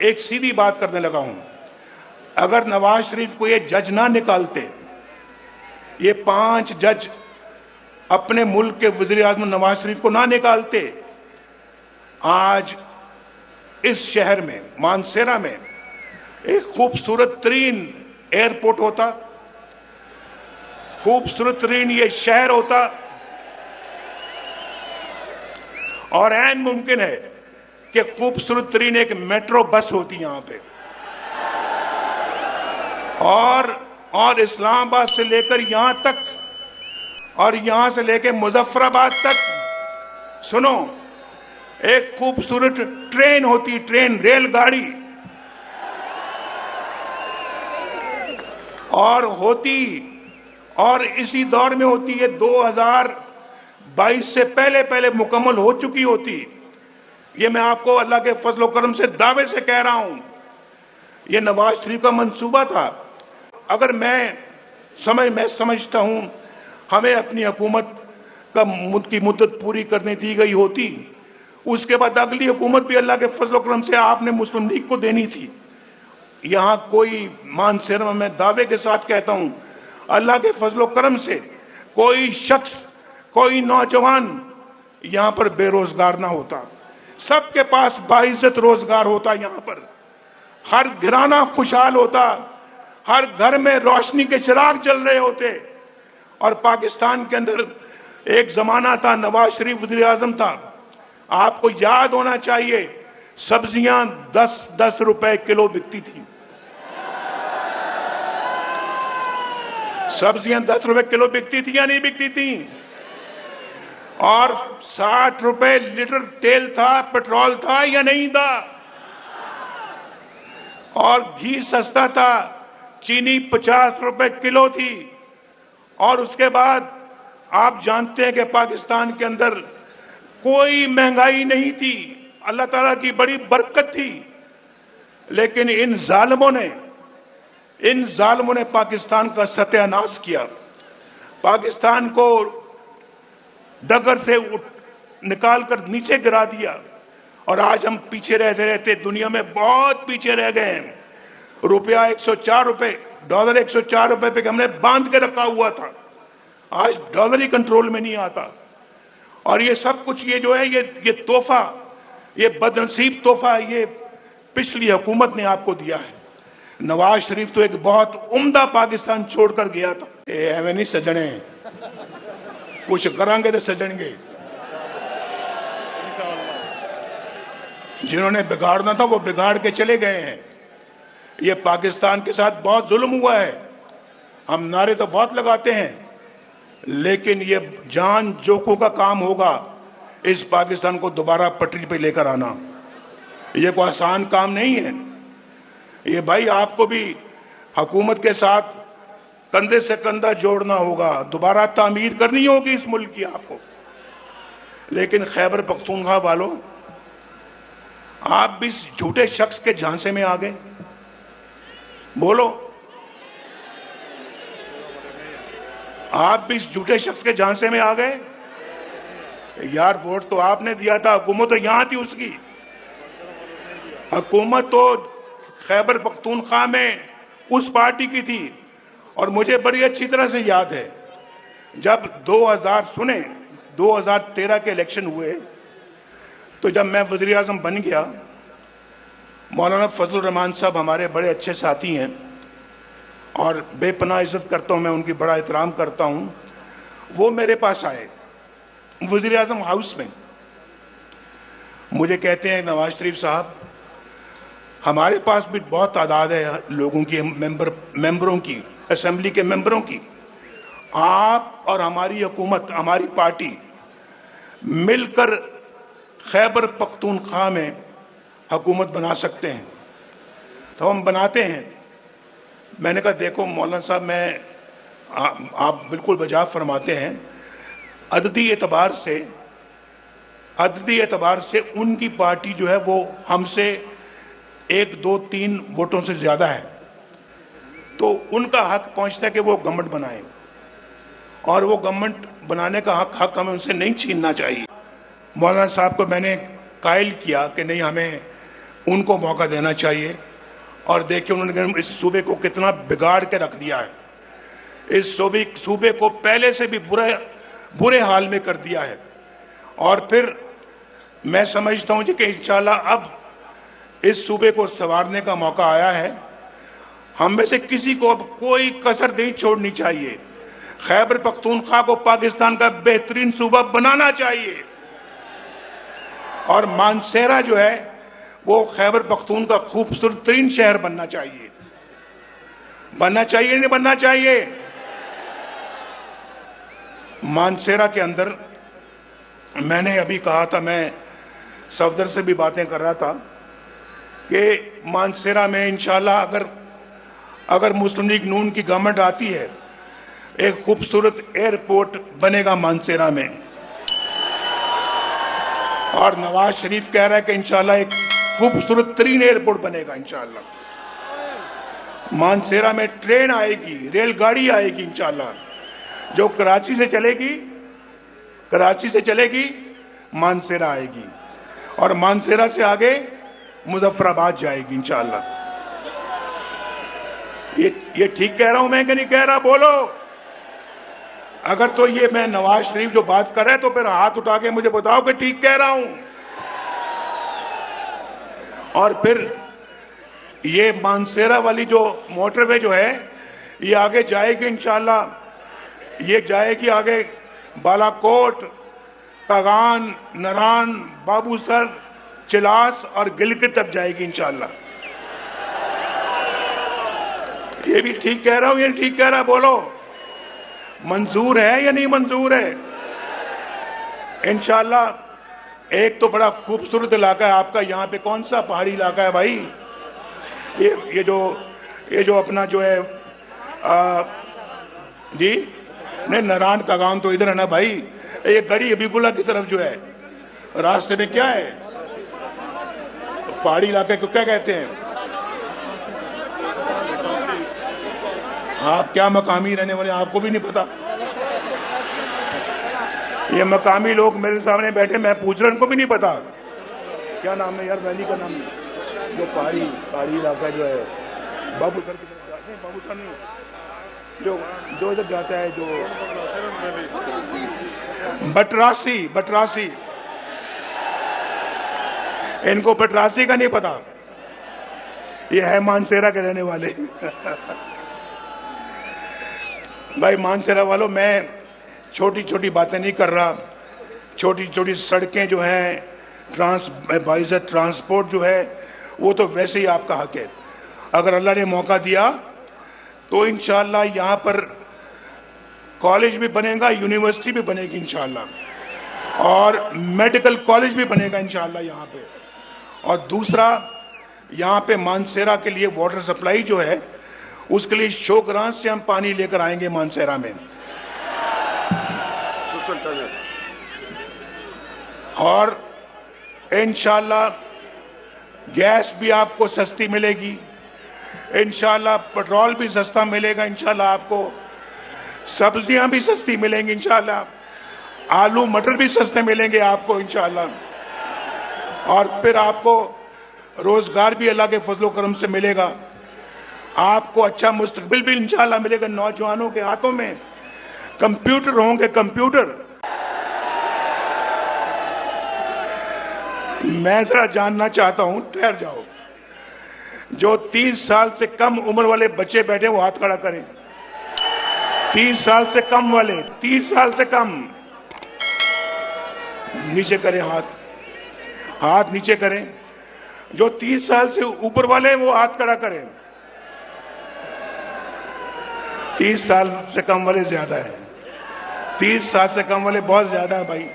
एक सीधी बात करने लगा हूं। अगर नवाज शरीफ को ये जज ना निकालते, ये 5 जज अपने मुल्क के वज़ीर आज़म नवाज शरीफ को ना निकालते, आज इस शहर में मानसेरा में एक खूबसूरत तरीन एयरपोर्ट होता, खूबसूरत तरीन ये शहर होता, और ऐन मुमकिन है कि खूबसूरत तरीन एक मेट्रो बस होती यहां पे, और इस्लामाबाद से लेकर यहां तक और यहां से लेकर मुजफ्फराबाद तक सुनो, एक खूबसूरत ट्रेन होती, ट्रेन रेलगाड़ी, और इसी दौर में होती है 2022 से पहले मुकम्मल हो चुकी होती। ये मैं आपको अल्लाह के फजल और करम से दावे से कह रहा हूं, ये नवाज शरीफ का मंसूबा था। अगर मैं समझता हूं हमें अपनी हुकूमत की मुद्दत पूरी करने दी गई होती, उसके बाद अगली हुकूमत भी अल्लाह के फजल और करम से आपने मुस्लिम लीग को देनी थी। यहां कोई मानसेरा में मैं दावे के साथ कहता हूं, अल्लाह के फजल और करम से कोई शख्स, कोई नौजवान यहां पर बेरोजगार ना होता, सबके पास बाइज्जत रोजगार होता, यहां पर हर घराना खुशहाल होता, हर घर में रोशनी के चिराग जल रहे होते। और पाकिस्तान के अंदर एक जमाना था, नवाज शरीफ वज़ीर आज़म था, आपको याद होना चाहिए, सब्जियां 10-10 रुपए किलो बिकती थी, सब्जियां 10 रुपए किलो बिकती थी या नहीं बिकती थी? और 60 रुपए लीटर तेल था, पेट्रोल था या नहीं था? और घी सस्ता था, चीनी 50 रुपए किलो थी। और उसके बाद आप जानते हैं कि पाकिस्तान के अंदर कोई महंगाई नहीं थी, अल्लाह ताला की बड़ी बरकत थी। लेकिन इन जालिमों ने पाकिस्तान का सत्यानाश किया, पाकिस्तान को डगर से निकाल कर नीचे गिरा दिया, और आज हम पीछे रहते रहते दुनिया में बहुत पीछे रह गए हैं। रुपया 104 रुपए, डॉलर 104 रुपए पे हमने बांध के रखा हुआ था, आज डॉलर ही कंट्रोल में नहीं आता। और ये सब कुछ, ये जो है, ये तोहफा, ये बदनसीब तोहफा ये पिछली हुकूमत ने आपको दिया है। नवाज शरीफ तो एक बहुत उम्दा पाकिस्तान छोड़कर गया था। एवं नहीं सजने, कुछ करांगे तो सजणगे, जिन्होंने बिगाड़ना था वो बिगाड़ के चले गए हैं। ये पाकिस्तान के साथ बहुत जुल्म हुआ है। हम नारे तो बहुत लगाते हैं, लेकिन ये जान जोखों का काम होगा इस पाकिस्तान को दोबारा पटरी पे लेकर आना। ये कोई आसान काम नहीं है। ये भाई आपको भी हुकूमत के साथ कंधे से कंधा जोड़ना होगा, दोबारा तामीर करनी होगी इस मुल्क की आपको। लेकिन खैबर पख्तूनख्वा वालों, आप भी इस झूठे शख्स के झांसे में आ गए। बोलो, आप भी इस झूठे शख्स के झांसे में आ गए? यार, वोट तो आपने दिया था, हुकूमत तो यहां थी उसकी। हुकूमत तो खैबर पख्तूनख्वा में उस पार्टी की थी। और मुझे बड़ी अच्छी तरह से याद है, जब 2013 के इलेक्शन हुए, तो जब मैं वज़ीर आज़म बन गया, मौलाना फजलुर रहमान साहब हमारे बड़े अच्छे साथी हैं और बेपनाह इज्जत करता हूं मैं उनकी, बड़ा एहतराम करता हूं। वो मेरे पास आए वज़ीर आज़म हाउस में, मुझे कहते हैं, नवाज शरीफ साहब, हमारे पास भी बहुत तादाद है लोगों की, मेंबरों की, असेंबली के मेंबरों की, आप और हमारी हुकूमत, हमारी पार्टी मिलकर खैबर पख्तूनख्वा में हुकूमत बना सकते हैं, तो हम बनाते हैं। मैंने कहा, देखो मौलाना साहब, आप बिल्कुल बजा फरमाते हैं, अददी एतबार से उनकी पार्टी जो है वो हमसे 1, 2, 3 वोटों से ज्यादा है, तो उनका हक पहुंचता है कि वो गवर्नमेंट बनाए, और वो गवर्नमेंट बनाने का हक हमें उनसे नहीं छीनना चाहिए। मौलाना साहब को मैंने कायल किया कि नहीं, हमें उनको मौका देना चाहिए। और देखिए उन्होंने इस सूबे को कितना बिगाड़ के रख दिया है, इस सूबे को पहले से भी बुरे हाल में कर दिया है। और फिर मैं समझता हूं कि इंशाल्लाह अब इस सूबे को संवारने का मौका आया है। हम में से किसी को अब कोई कसर नहीं छोड़नी चाहिए। खैबर पख्तूनख्वा को पाकिस्तान का बेहतरीन सूबा बनाना चाहिए और मानसेरा जो है वो खैबर पख्तून का खूबसूरत तरीन शहर बनना चाहिए। नहीं बनना चाहिए? मानसेरा के अंदर मैंने अभी कहा था, मैं सफदर से भी बातें कर रहा था कि मानसेरा में इंशाल्लाह अगर मुस्लिम लीग नून की गवर्नमेंट आती है, एक खूबसूरत एयरपोर्ट बनेगा मानसेरा में। और नवाज शरीफ कह रहा है कि इंशाल्लाह एक खूबसूरत तरीन एयरपोर्ट बनेगा इंशाल्लाह। मानसेरा में ट्रेन आएगी, रेलगाड़ी आएगी इंशाल्लाह, जो कराची से चलेगी मानसेरा आएगी और मानसेरा से आगे मुजफ्फराबाद जाएगी इंशाल्लाह। ये ठीक कह रहा हूं मैं कि नहीं कह रहा? बोलो। अगर तो ये मैं नवाज शरीफ जो बात कर रहा है तो फिर हाथ उठा के मुझे बताओ कि ठीक कह रहा हूं। और फिर ये मानसेरा वाली जो मोटरवे जो है ये आगे जाएगी इंशाल्लाह, ये जाएगी आगे बालाकोट, कागान, नरान, बाबूसर, चिलास और गिलगित तक जाएगी इंशाल्लाह। ये भी ठीक कह रहा हूं, ये ठीक कह रहा? बोलो। मंजूर है या नहीं मंजूर है? इंशाल्लाह। एक तो बड़ा खूबसूरत इलाका है आपका, यहाँ पे कौन सा पहाड़ी इलाका है भाई? ये जो अपना जो है जी नहीं, नारायण कागान तो इधर है ना भाई। ये गड़ी हबीबुल्ला की तरफ जो है रास्ते में क्या है, पहाड़ी इलाके को क्या कहते हैं? आप क्या मकामी रहने वाले, आपको भी नहीं पता? ये मकामी लोग मेरे सामने बैठे, मैं पूछ रहा, उनको भी नहीं पता क्या नाम है यार वैली का नाम? जो पहाड़ी इलाका जो है बाबूसर की तरफ जाते हैं, बाबूसर नहीं, जो इधर जाता है, जो बटरासी। इनको बटरासी का नहीं पता, ये है मानसेरा के रहने वाले। भाई मानसेरा वालों, मैं छोटी छोटी बातें नहीं कर रहा। छोटी छोटी सड़कें जो हैं, ट्रांसपोर्ट जो है वो तो वैसे ही आपका हक है। अगर अल्लाह ने मौका दिया तो इंशाल्लाह यहाँ पर कॉलेज भी बनेगा, यूनिवर्सिटी भी बनेगी इंशाल्लाह, और मेडिकल कॉलेज भी बनेगा इंशाल्लाह यहाँ पे। और दूसरा, यहाँ पे मानसेरा के लिए वाटर सप्लाई जो है उसके लिए शोकरान से हम पानी लेकर आएंगे मानसेरा में। और इंशाल्लाह गैस भी आपको सस्ती मिलेगी, इंशाल्लाह पेट्रोल भी सस्ता मिलेगा, इंशाल्लाह आपको सब्जियां भी सस्ती मिलेंगी, इंशाल्लाह आलू मटर भी सस्ते मिलेंगे आपको इंशाल्लाह। और फिर आपको रोजगार भी अल्लाह के फजलो करम से मिलेगा, आपको अच्छा मुस्तकबिल भी इंशाल्लाह मिलेगा। नौजवानों के हाथों में कंप्यूटर होंगे, कंप्यूटर। मैं जरा जानना चाहता हूं, ठहर जाओ, जो 30 साल से कम उम्र वाले बच्चे बैठे वो हाथ खड़ा करें। 30 साल से कम वाले, 30 साल से कम, नीचे करें हाथ नीचे करें। जो 30 साल से ऊपर वाले वो हाथ खड़ा करें। 30 साल से कम वाले ज्यादा है, 30 साल से कम वाले बहुत ज्यादा है भाई।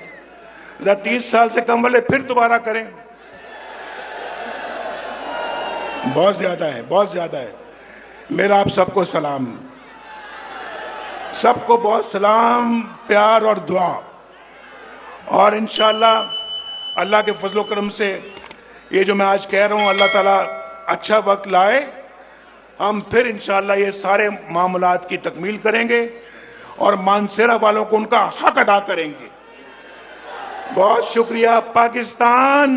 30 साल से कम वाले फिर दोबारा करें, बहुत ज्यादा है, बहुत ज्यादा है। मेरा आप सबको सलाम, सबको बहुत सलाम, प्यार और दुआ। और इंशाल्लाह अल्लाह के फजलो करम से ये जो मैं आज कह रहा हूँ, अल्लाह ताला अच्छा वक्त लाए, हम फिर इंशाल्लाह ये सारे मामलात की तकमील करेंगे और मानसेरा वालों को उनका हक अदा करेंगे। बहुत शुक्रिया। पाकिस्तान